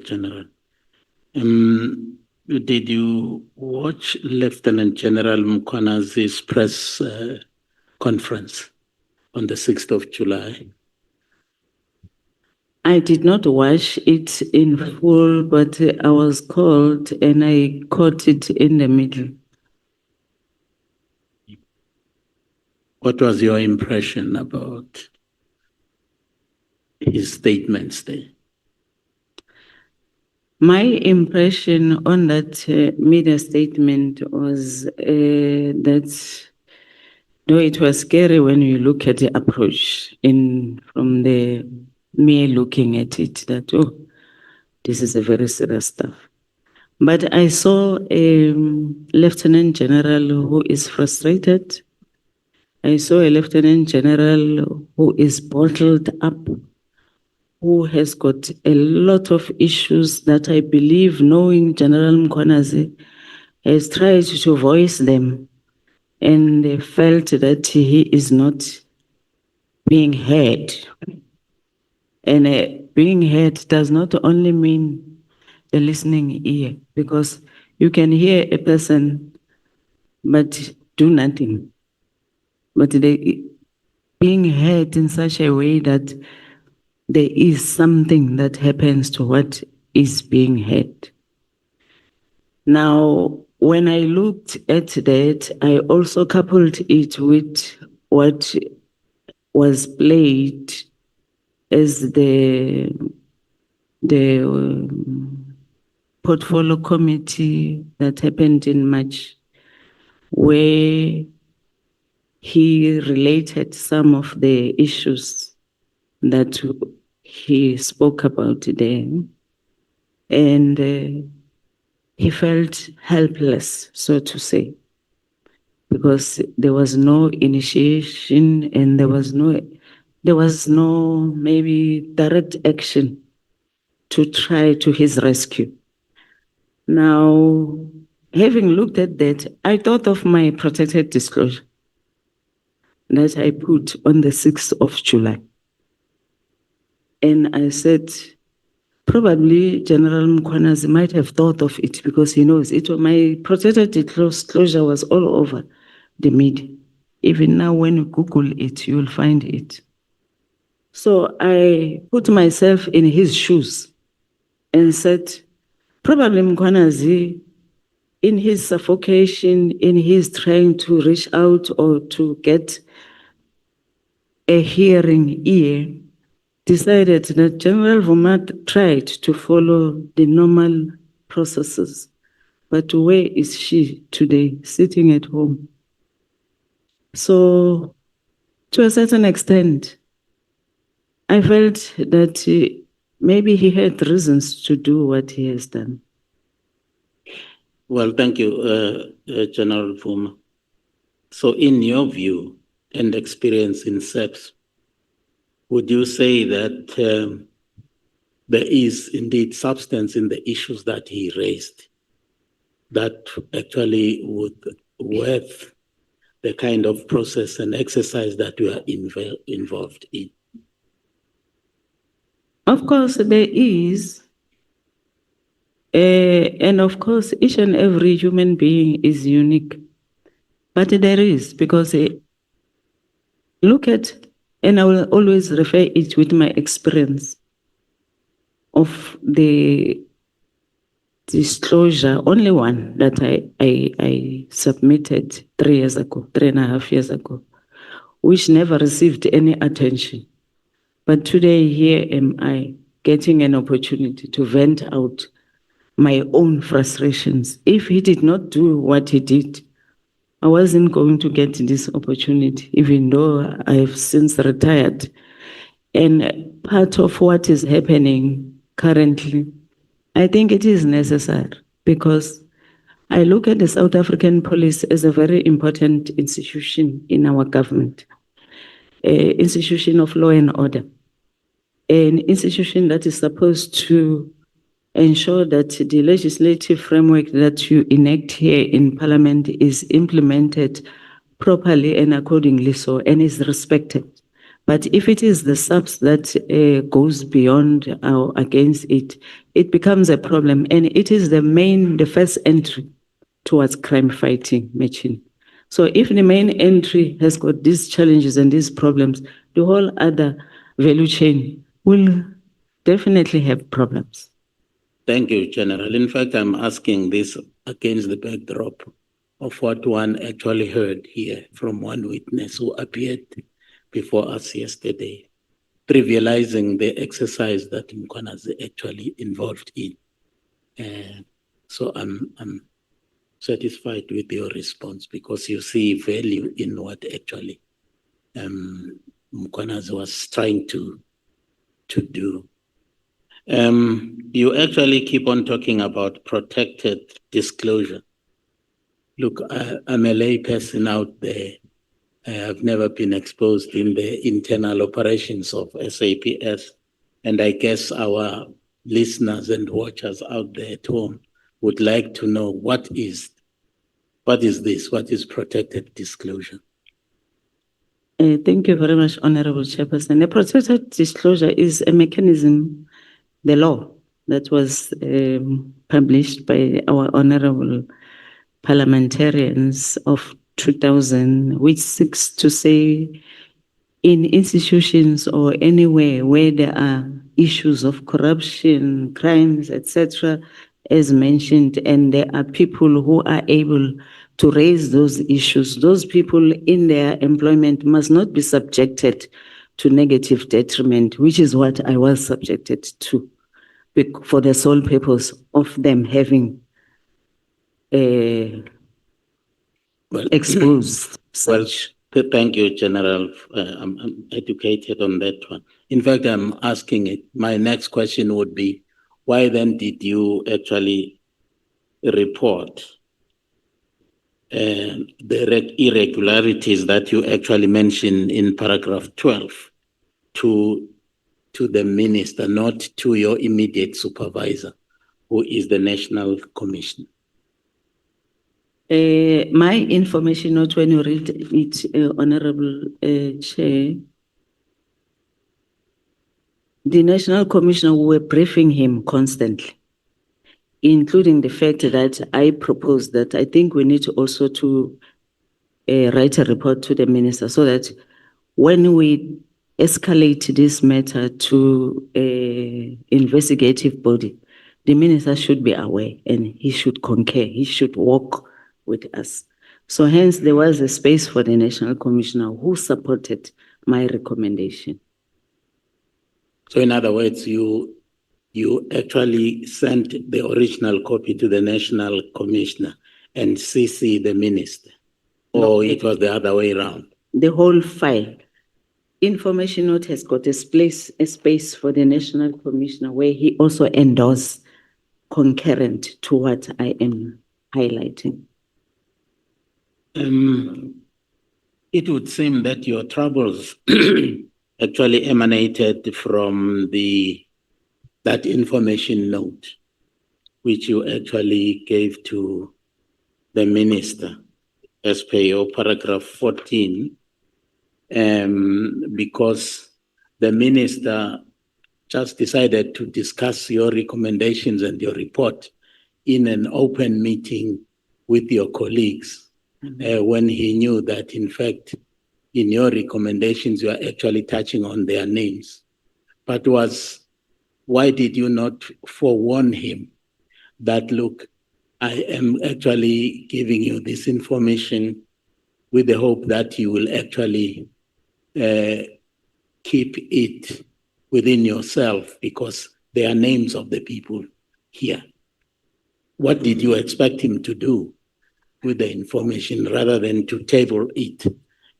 General. Did you watch Lieutenant General Mkhwanazi's press conference on the 6th of July? I did not watch it in full, but I was called and I caught it in the middle. What was your impression about his statements there? My impression on that media statement was that though it was scary when you look at the approach from the mere looking at it, that, oh, this is a very serious stuff. But I saw a lieutenant general who is frustrated. I saw a lieutenant general who is bottled up, who has got a lot of issues that I believe, knowing General Mkhwanazi, has tried to voice them and felt that he is not being heard. And being heard does not only mean the listening ear, because you can hear a person but do nothing. But being heard in such a way that there is something that happens to what is being heard. Now, when I looked at that, I also coupled it with what was played as the portfolio committee that happened in March, where he related some of the issues that he spoke about there. And he felt helpless, so to say, because there was no initiation and there was no maybe direct action to try to his rescue. Now, having looked at that, I thought of my protected disclosure that I put on the 6th of July. And I said, probably General Mkhwanazi might have thought of it because he knows it. My protected disclosure was all over the media. Even now, when you Google it, you'll find it. So I put myself in his shoes and said, probably Mkhwanazi, in his suffocation, in his trying to reach out or to get a hearing ear, decided that General Vuma tried to follow the normal processes. But where is she today, sitting at home? So, to a certain extent, I felt that maybe he had reasons to do what he has done. Well, thank you, General Vuma. So in your view and experience in SEPS, would you say that there is indeed substance in the issues that he raised that actually would worth the kind of process and exercise that you are involved in? Of course, there is. And of course, each and every human being is unique. But there is, because look at, and I will always refer it with my experience of the disclosure, only one that I submitted 3.5 years ago, which never received any attention. But today, here am I getting an opportunity to vent out my own frustrations. If he did not do what he did, I wasn't going to get this opportunity, even though I have since retired. And part of what is happening currently, I think it is necessary, because I look at the South African police as a very important institution in our government, an institution of law and order, an institution that is supposed to ensure that the legislative framework that you enact here in Parliament is implemented properly and accordingly so, and is respected But if it is the subs that goes beyond or against it, it becomes a problem. And it is the first entry towards crime fighting, Machin. So if the main entry has got these challenges and these problems, the whole other value chain will definitely have problems. Thank you, General. In fact, I'm asking this against the backdrop of what one actually heard here from one witness who appeared before us yesterday, trivializing the exercise that Mkhwanazi actually involved in. So I'm satisfied with your response because you see value in what actually Mkhwanazi was trying to do. You actually keep on talking about protected disclosure. Look, I'm a lay person out there. I have never been exposed in the internal operations of SAPS. And I guess our listeners and watchers out there at home would like to know what is this? What is protected disclosure? Thank you very much, Honorable Chairperson. The protected disclosure is a mechanism, the law that was published by our honorable parliamentarians of 2000, which seeks to say in institutions or anywhere where there are issues of corruption, crimes, etc., as mentioned, and there are people who are able to raise those issues, those people in their employment must not be subjected to negative detriment, which is what I was subjected to, for the sole purpose of them having exposed such. Well, thank you, General. I'm educated on that one. In fact, I'm asking it. My next question would be, why then did you actually report the irregularities that you actually mentioned in paragraph 12 to the minister, not to your immediate supervisor, who is the National Commissioner? My information note, when you read it, Honorable Chair, the National Commissioner, we were briefing him constantly, including the fact that I proposed that I think we need to also to write a report to the minister so that when we escalate this matter to an investigative body, the minister should be aware and he should concur, he should work with us. So hence there was a space for the National Commissioner who supported my recommendation. So in other words, you actually sent the original copy to the National Commissioner and CC the minister, or it was the other way around? The whole file. Information note has got a space for the National Commissioner where he also endorsed concurrent to what I am highlighting. It would seem that your troubles actually emanated from that information note, which you actually gave to the minister as per your paragraph 14, because the minister just decided to discuss your recommendations and your report in an open meeting with your colleagues, when he knew that, in fact, in your recommendations, you are actually touching on their names. But why did you not forewarn him that, look, I am actually giving you this information with the hope that you will actually keep it within yourself because there are names of the people here? What did you expect him to do with the information rather than to table it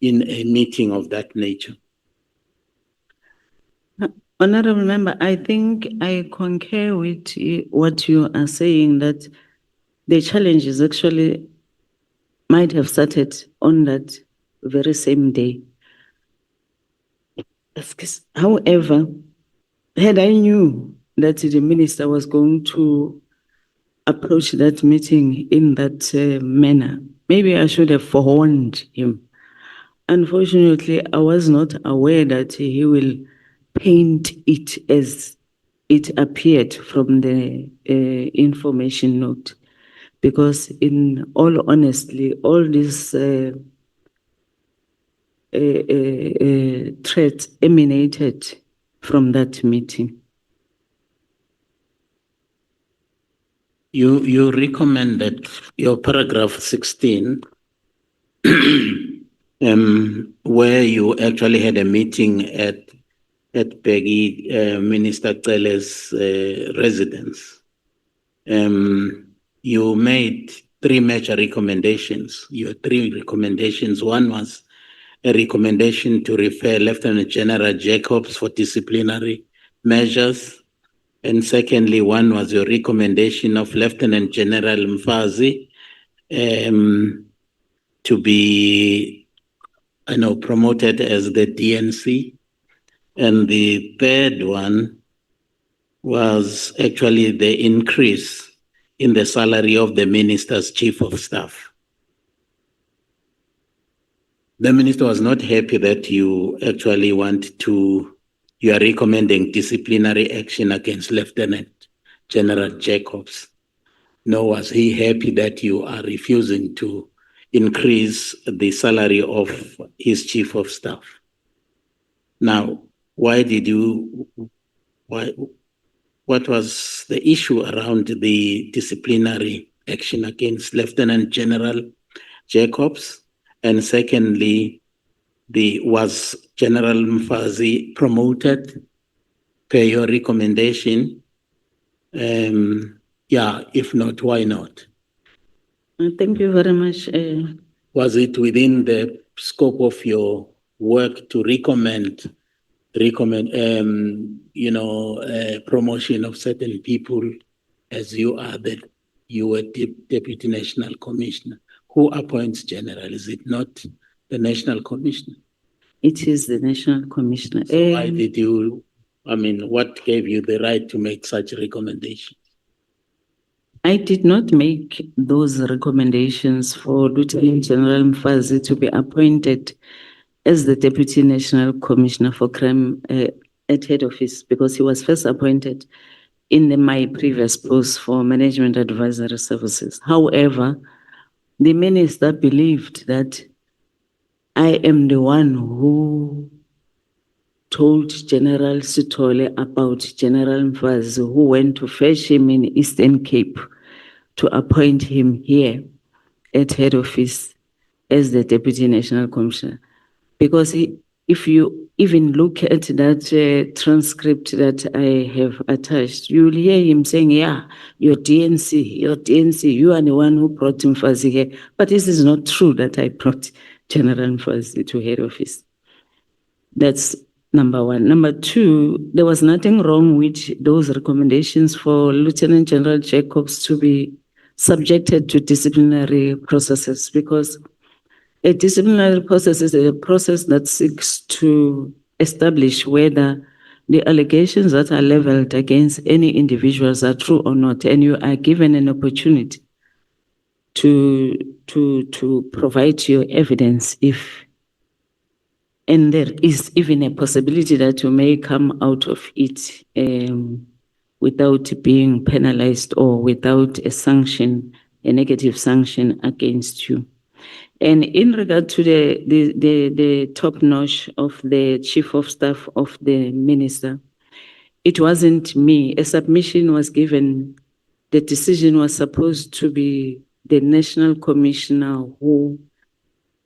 in a meeting of that nature? Honorable Member, I think I concur with what you are saying, that the challenges actually might have started on that very same day. However, had I knew that the minister was going to approach that meeting in that manner, maybe I should have forewarned him. Unfortunately, I was not aware that he will paint it as it appeared from the information note, because in all honesty, all these threats emanated from that meeting. You recommended your paragraph 16, where you actually had a meeting at Peggy Minister Cele's residence. You made three major recommendations. Your three recommendations. One was a recommendation to refer Lieutenant General Jacobs for disciplinary measures. And secondly, one was your recommendation of Lieutenant General Mkhwanazi to be promoted as the DNC. And the third one was actually the increase in the salary of the minister's chief of staff. The minister was not happy that you actually you are recommending disciplinary action against Lieutenant General Jacobs. Nor was he happy that you are refusing to increase the salary of his chief of staff. Now, what was the issue around the disciplinary action against Lieutenant General Jacobs? And secondly, was General Mkhwanazi promoted per your recommendation? If not, why not? Thank you very much. Was it within the scope of your work to recommend promotion of certain people, as you were Deputy National Commissioner? Who appoints general? Is it not the National Commissioner? It is the National Commissioner. So why did you, what gave you the right to make such recommendations? I did not make those recommendations for Lieutenant General Mkhwanazi to be appointed as the Deputy National Commissioner for Crime at head office, because he was first appointed in my previous post for Management Advisory Services. However, the minister believed that I am the one who told General Sithole about General Mkhwanazi, who went to fetch him in Eastern Cape to appoint him here at head office as the Deputy National Commissioner. Because if you even look at that transcript that I have attached, you will hear him saying, yeah, your DNC, you are the one who brought Mkhwanazi here. But this is not true that I brought General Mkhwanazi to head office. That's number one. Number two, there was nothing wrong with those recommendations for Lieutenant General Jacobs to be subjected to disciplinary processes, because a disciplinary process is a process that seeks to establish whether the allegations that are leveled against any individuals are true or not, and you are given an opportunity to provide your evidence and there is even a possibility that you may come out of it without being penalized or without a negative sanction against you. And in regard to the top notch of the chief of staff of the minister, it wasn't me. A submission was given. The decision was supposed to be the national commissioner who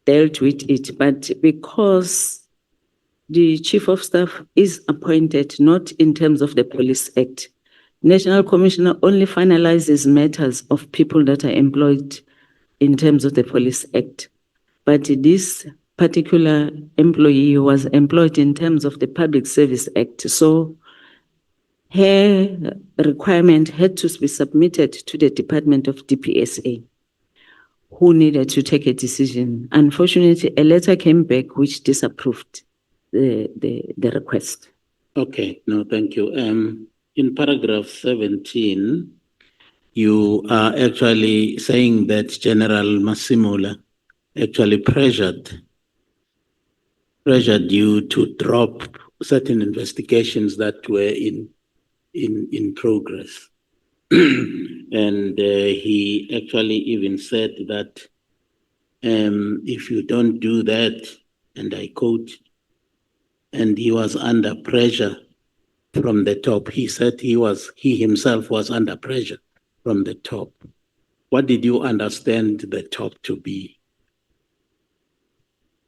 dealt with it, but because the chief of staff is appointed not in terms of the Police Act, National Commissioner only finalizes matters of people that are employed in terms of the Police Act. But this particular employee was employed in terms of the Public Service Act. So her requirement had to be submitted to the Department of DPSA, who needed to take a decision. Unfortunately, a letter came back which disapproved the request. Okay, no, thank you. In paragraph 17, you are actually saying that General Masimula actually pressured pressured you to drop certain investigations that were in progress. And he actually even said that if you don't do that, and I quote, and he was under pressure from the top. He said he himself was under pressure from the top. What did you understand the top to be?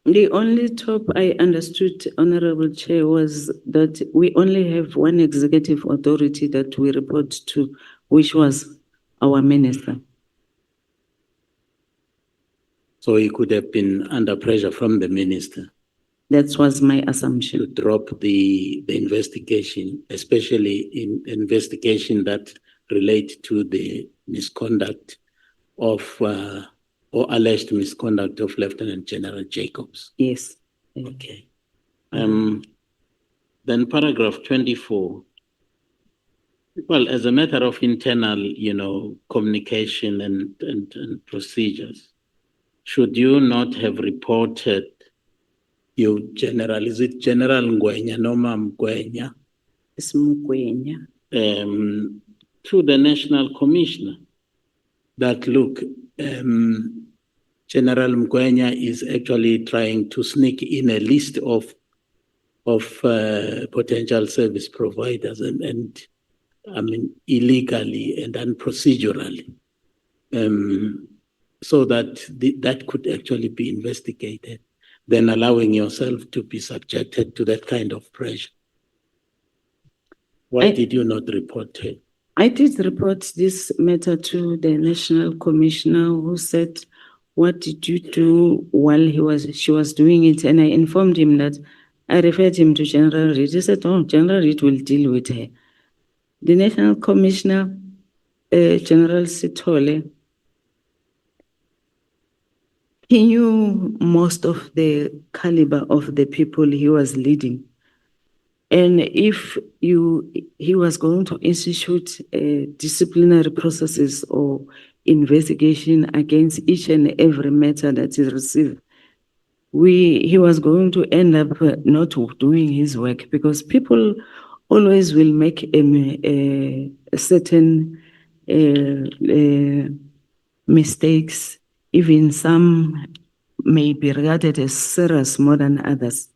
The only top I understood, Honorable Chair, was that we only have one executive authority that we report to, which was our minister. So he could have been under pressure from the minister That was my to assumption. drop the investigation, especially in investigation that relate to the misconduct of or alleged misconduct of Lieutenant General Jacobs. Yes. Okay. Then paragraph 24. Well, as a matter of internal, communication and procedures, should you not have reported your general, is it General Ngwenya Noma Mgwenya, It's Mkhwanazi. to the National Commissioner that, look, General Mkhwanazi is actually trying to sneak in a list of potential service providers and I mean, illegally and unprocedurally, so that that could actually be investigated, then allowing yourself to be subjected to that kind of pressure. Why did you not report it? I did report this matter to the National Commissioner, who said, "What did you do while she was doing it?" And I informed him that I referred him to General Reed. He said, "Oh, General Reed will deal with her." The National Commissioner, General Sithole, he knew most of the caliber of the people he was leading. And if he was going to institute disciplinary processes or investigation against each and every matter that is received, he was going to end up not doing his work, because people always will make a certain mistakes. Even some may be regarded as serious more than others.